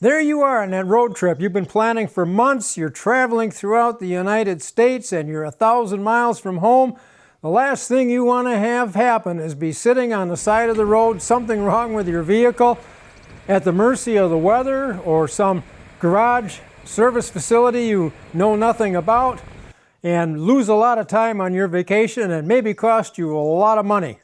There you are on that road trip you've been planning for months. You're traveling throughout the United States and you're 1,000 miles from home. The last thing you want to have happen is be sitting on the side of the road, something wrong with your vehicle, at the mercy of the weather or some garage service facility you know nothing about, and lose a lot of time on your vacation and maybe cost you a lot of money.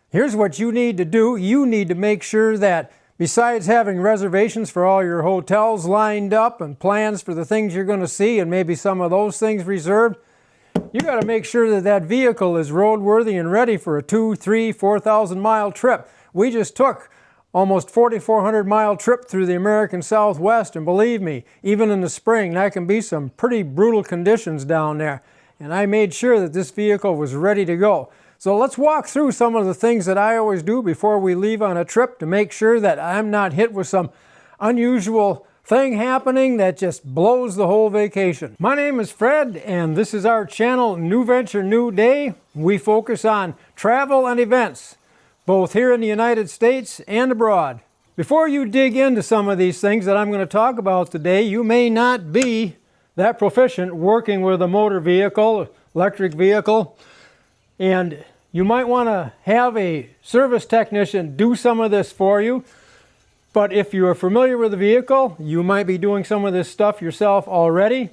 Here's what you need to do. You need to make sure that besides having reservations for all your hotels lined up and plans for the things you're going to see and maybe some of those things reserved, you got to make sure that that vehicle is roadworthy and ready for a 2,000, 3,000, 4,000 mile trip. We just took almost 4,400 mile trip through the American Southwest, and believe me, even in the spring, that can be some pretty brutal conditions down there. And I made sure that this vehicle was ready to go. So let's walk through some of the things that I always do before we leave on a trip to make sure that I'm not hit with some unusual thing happening that just blows the whole vacation. My name is Fred, and this is our channel, New Venture, New Day. We focus on travel and events, both here in the United States and abroad. Before you dig into some of these things that I'm going to talk about today, you may not be that proficient working with a motor vehicle, electric vehicle, and you might want to have a service technician do some of this for you. But if you are familiar with the vehicle, you might be doing some of this stuff yourself already.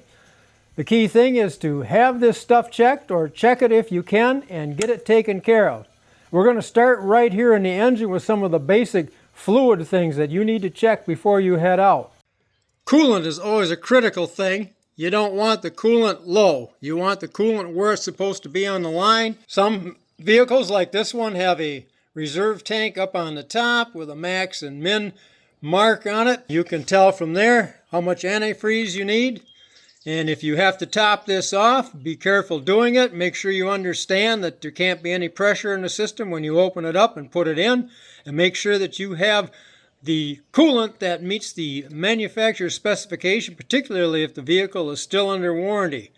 The key thing is to have this stuff checked, or check it if you can, and get it taken care of. We're going to start right here in the engine with some of the basic fluid things that you need to check before you head out. Coolant is always a critical thing. You don't want the coolant low. You want the coolant where it's supposed to be on the line. Some vehicles like this one have a reserve tank up on the top with a max and min mark on it. You can tell from there how much antifreeze you need. And if you have to top this off, be careful doing it. Make sure you understand that there can't be any pressure in the system when you open it up and put it in. And make sure that you have the coolant that meets the manufacturer's specification, particularly if the vehicle is still under warranty.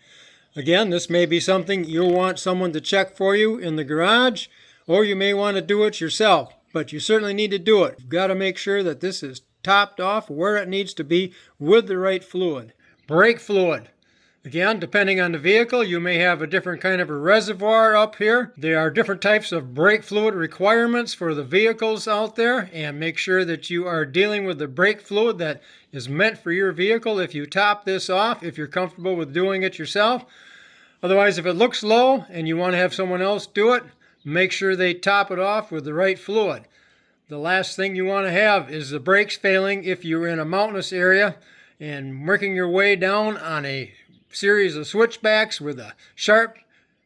Again, this may be something you'll want someone to check for you in the garage, or you may want to do it yourself, but you certainly need to do it. You've got to make sure that this is topped off where it needs to be with the right fluid. Brake fluid. Again, depending on the vehicle, you may have a different kind of a reservoir up here. There are different types of brake fluid requirements for the vehicles out there, and make sure that you are dealing with the brake fluid that is meant for your vehicle if you top this off, if you're comfortable with doing it yourself. Otherwise, if it looks low and you want to have someone else do it, make sure they top it off with the right fluid. The last thing you want to have is the brakes failing if you're in a mountainous area and working your way down on a series of switchbacks with a sharp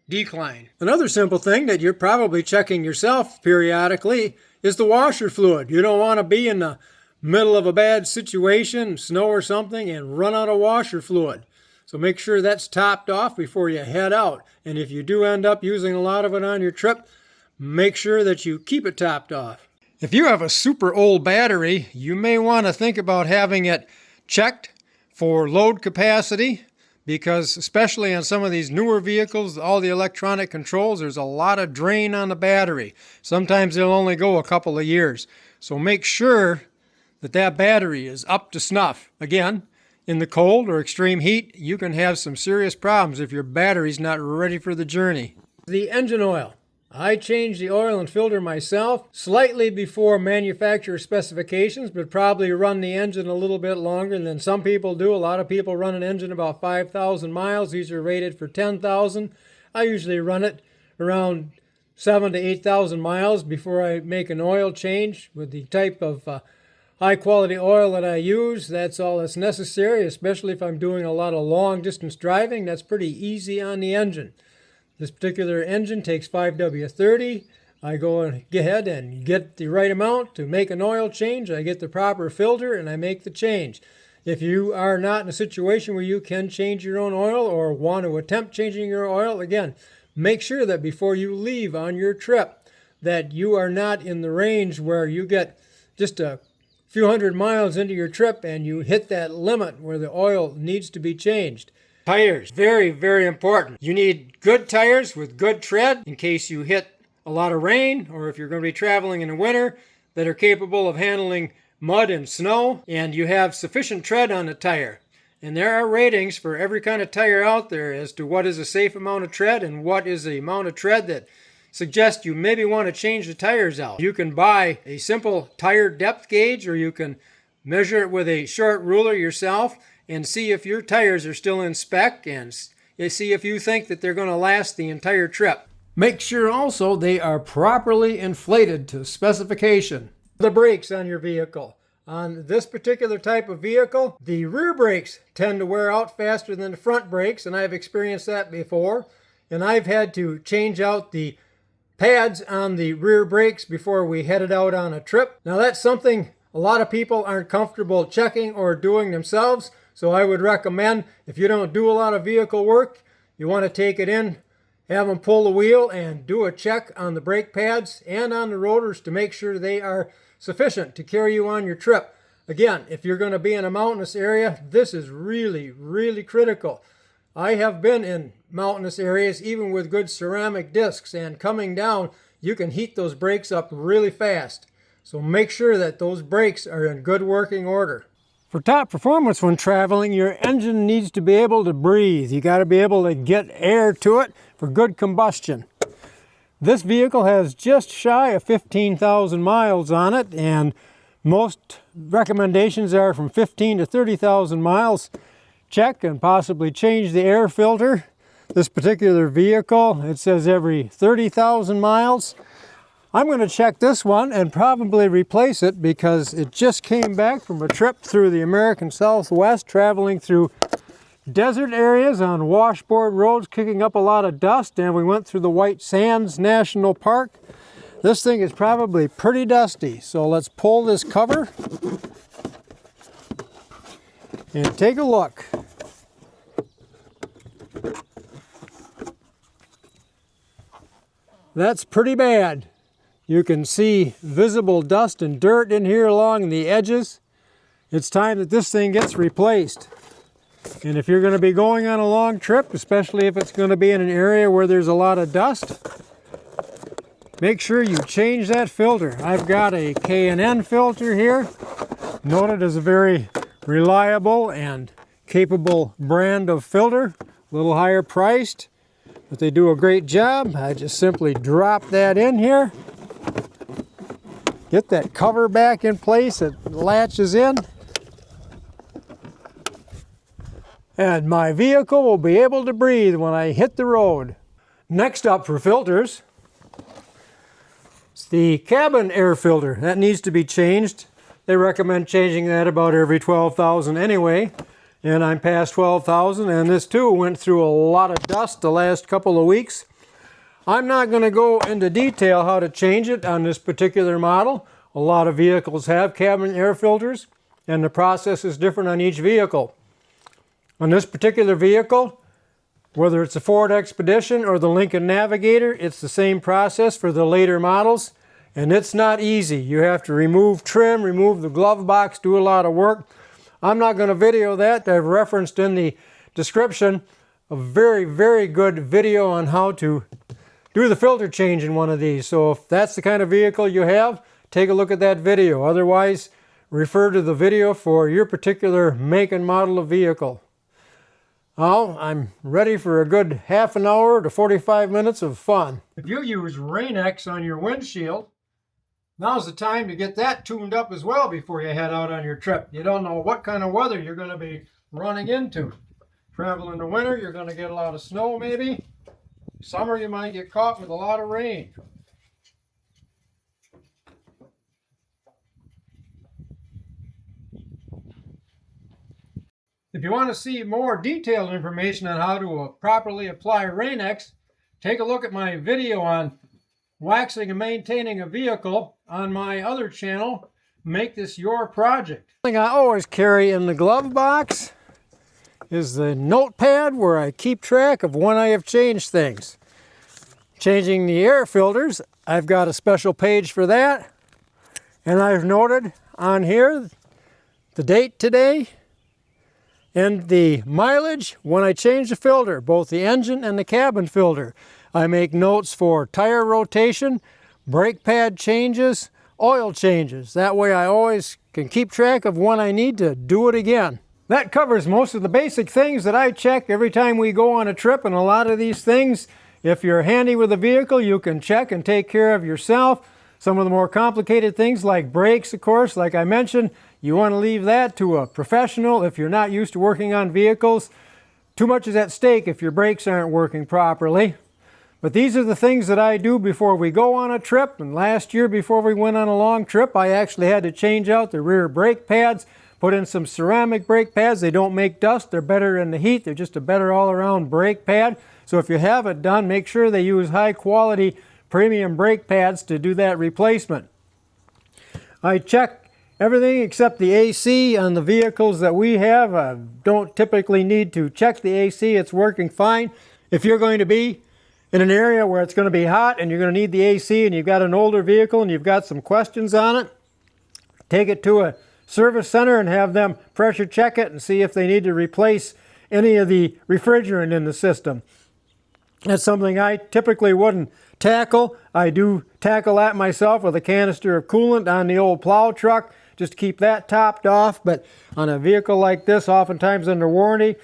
decline. Another simple thing that you're probably checking yourself periodically is the washer fluid. You don't want to be in the middle of a bad situation, snow or something, and run out of washer fluid. So make sure that's topped off before you head out. And if you do end up using a lot of it on your trip, make sure that you keep it topped off. If you have a super old battery, you may want to think about having it checked for load capacity, because especially on some of these newer vehicles, all the electronic controls, there's a lot of drain on the battery. Sometimes they'll only go a couple of years. So make sure that that battery is up to snuff. Again, in the cold or extreme heat, you can have some serious problems if your battery's not ready for the journey. The engine oil. I change the oil and filter myself slightly before manufacturer specifications, but probably run the engine a little bit longer than some people do. A lot of people run an engine about 5,000 miles. These are rated for 10,000. I usually run it around 7,000 to 8,000 miles before I make an oil change. With the type of high quality oil that I use, that's all that's necessary, especially if I'm doing a lot of long distance driving. That's pretty easy on the engine. This particular engine takes 5W30. I go ahead and get the right amount to make an oil change. I get the proper filter and I make the change. If you are not in a situation where you can change your own oil or want to attempt changing your oil, again, make sure that before you leave on your trip that you are not in the range where you get just a few hundred miles into your trip and you hit that limit where the oil needs to be changed. Tires, very, very important. You need good tires with good tread in case you hit a lot of rain, or if you're going to be traveling in the winter, that are capable of handling mud and snow, and you have sufficient tread on the tire. And there are ratings for every kind of tire out there as to what is a safe amount of tread and what is the amount of tread that suggests you maybe want to change the tires out. You can buy a simple tire depth gauge, or you can measure it with a short ruler yourself and see if your tires are still in spec and see if you think that they're going to last the entire trip. Make sure also they are properly inflated to specification. The brakes on your vehicle. On this particular type of vehicle, the rear brakes tend to wear out faster than the front brakes, and I've experienced that before. And I've had to change out the pads on the rear brakes before we headed out on a trip. Now that's something a lot of people aren't comfortable checking or doing themselves, so I would recommend, if you don't do a lot of vehicle work, you want to take it in, have them pull the wheel and do a check on the brake pads and on the rotors to make sure they are sufficient to carry you on your trip. Again, if you're going to be in a mountainous area, this is really, really critical. I have been in mountainous areas even with good ceramic discs, and coming down, you can heat those brakes up really fast. So make sure that those brakes are in good working order. For top performance when traveling, your engine needs to be able to breathe. You got to be able to get air to it for good combustion. This vehicle has just shy of 15,000 miles on it, and most recommendations are from 15 to 30,000 miles. Check and possibly change the air filter. This particular vehicle, it says every 30,000 miles. I'm going to check this one and probably replace it because it just came back from a trip through the American Southwest, traveling through desert areas on washboard roads, kicking up a lot of dust, and we went through the White Sands National Park. This thing is probably pretty dusty, so let's pull this cover and take a look. That's pretty bad. You can see visible dust and dirt in here along the edges. It's time that this thing gets replaced. And if you're going to be going on a long trip, especially if it's going to be in an area where there's a lot of dust, make sure you change that filter. I've got a K&N filter here, noted as a very reliable and capable brand of filter, a little higher priced, but they do a great job. I just simply drop that in here, get that cover back in place, it latches in, and my vehicle will be able to breathe when I hit the road. Next up for filters, it's the cabin air filter. That needs to be changed. They recommend changing that about every 12,000 anyway, and I'm past 12,000, and this too went through a lot of dust the last couple of weeks. I'm not going to go into detail how to change it on this particular model. A lot of vehicles have cabin air filters, and the process is different on each vehicle. On this particular vehicle, whether it's a Ford Expedition or the Lincoln Navigator, it's the same process for the later models, and it's not easy. You have to remove trim, remove the glove box, do a lot of work. I'm not going to video that. I've referenced in the description a very, very good video on how to do the filter change in one of these. So if that's the kind of vehicle you have, take a look at that video. Otherwise, refer to the video for your particular make and model of vehicle. Well, I'm ready for a good half an hour to 45 minutes of fun. If you use Rain-X on your windshield, now's the time to get that tuned up as well before you head out on your trip. You don't know what kind of weather you're going to be running into. Travel in the winter, you're going to get a lot of snow maybe. Summer, you might get caught with a lot of rain. If you want to see more detailed information on how to properly apply Rain-X, take a look at my video on waxing and maintaining a vehicle on my other channel, Make This Your Project. The thing I always carry in the glove box is the notepad where I keep track of when I have changed things. Changing the air filters, I've got a special page for that, and I've noted on here the date today and the mileage when I change the filter, both the engine and the cabin filter. I make notes for tire rotation, brake pad changes, oil changes. That way I always can keep track of when I need to do it again. That covers most of the basic things that I check every time we go on a trip, and a lot of these things, if you're handy with a vehicle, you can check and take care of yourself. Some of the more complicated things like brakes, of course, like I mentioned, you want to leave that to a professional if you're not used to working on vehicles. Too much is at stake if your brakes aren't working properly. But these are the things that I do before we go on a trip. And last year, before we went on a long trip, I actually had to change out the rear brake pads, put in some ceramic brake pads. They don't make dust. They're better in the heat. They're just a better all-around brake pad. So if you have it done, make sure they use high-quality premium brake pads to do that replacement. I check everything except the AC on the vehicles that we have. I don't typically need to check the AC. It's working fine. If you're going to be in an area where it's going to be hot and you're going to need the AC and you've got an older vehicle and you've got some questions on it, take it to a service center and have them pressure check it and see if they need to replace any of the refrigerant in the system. That's something I typically wouldn't tackle. I do tackle that myself with a canister of coolant on the old plow truck, just to keep that topped off. But on a vehicle like this, oftentimes under warranty,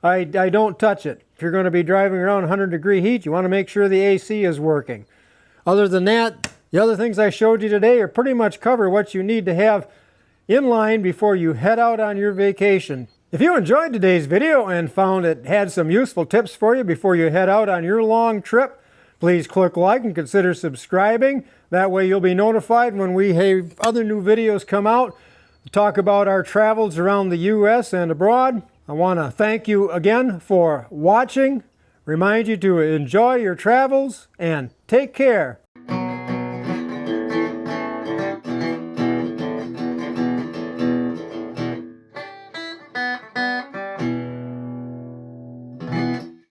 I don't touch it. If you're going to be driving around 100-degree heat, you want to make sure the AC is working. Other than that, the other things I showed you today are pretty much cover what you need to have in line before you head out on your vacation. If you enjoyed today's video and found it had some useful tips for you before you head out on your long trip, please click like and consider subscribing. That way you'll be notified when we have other new videos come out to talk about our travels around the U.S. and abroad. I want to thank you again for watching, remind you to enjoy your travels, and take care.